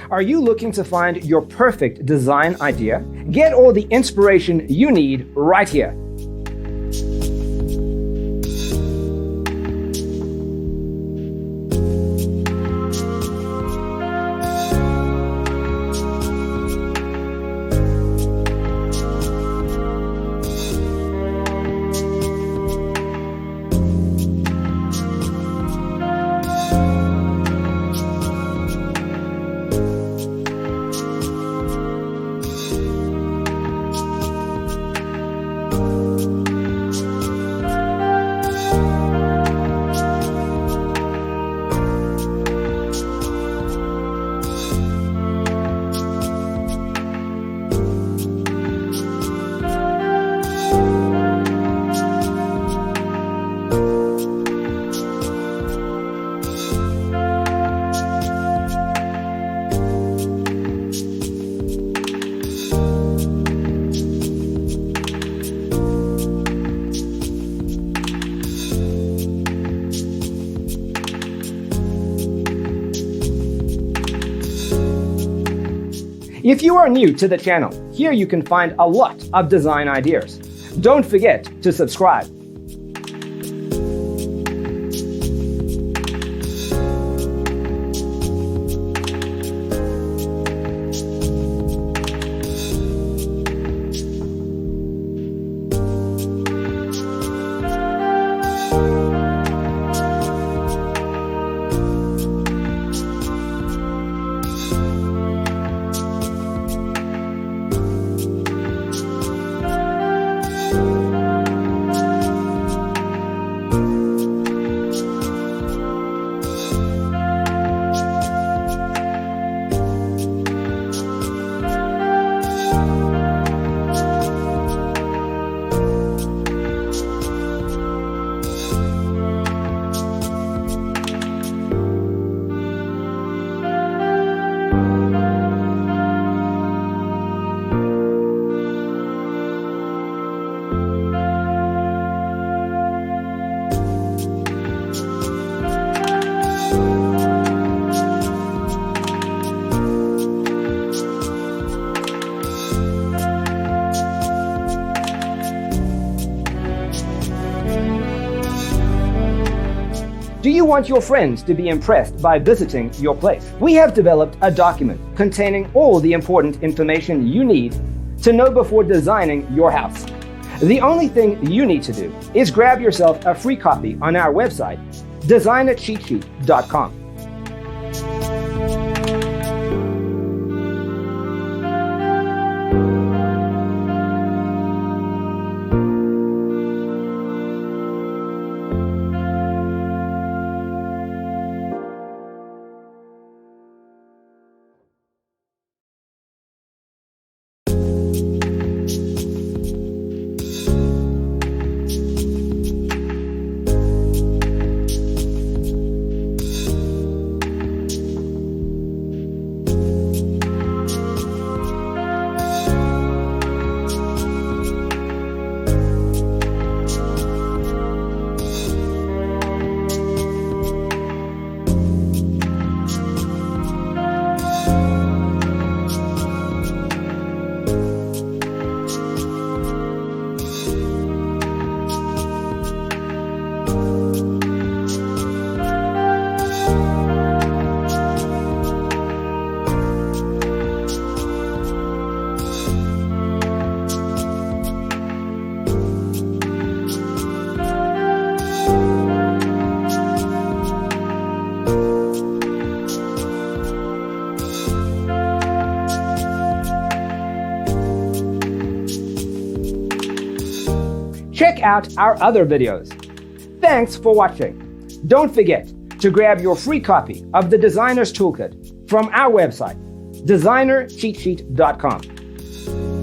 Are you looking to find your perfect design idea? Get all the inspiration you need right here. If you are new to the channel, here you can find a lot of design ideas. Don't forget to subscribe. Do you want your friends to be impressed by visiting your place? We have developed a document containing all the important information you need to know before designing your house. The only thing you need to do is grab yourself a free copy on our website, designercheatsheet.com. Check out our other videos. Thanks for watching. Don't forget to grab your free copy of the Designer's Toolkit from our website, designercheatsheet.com.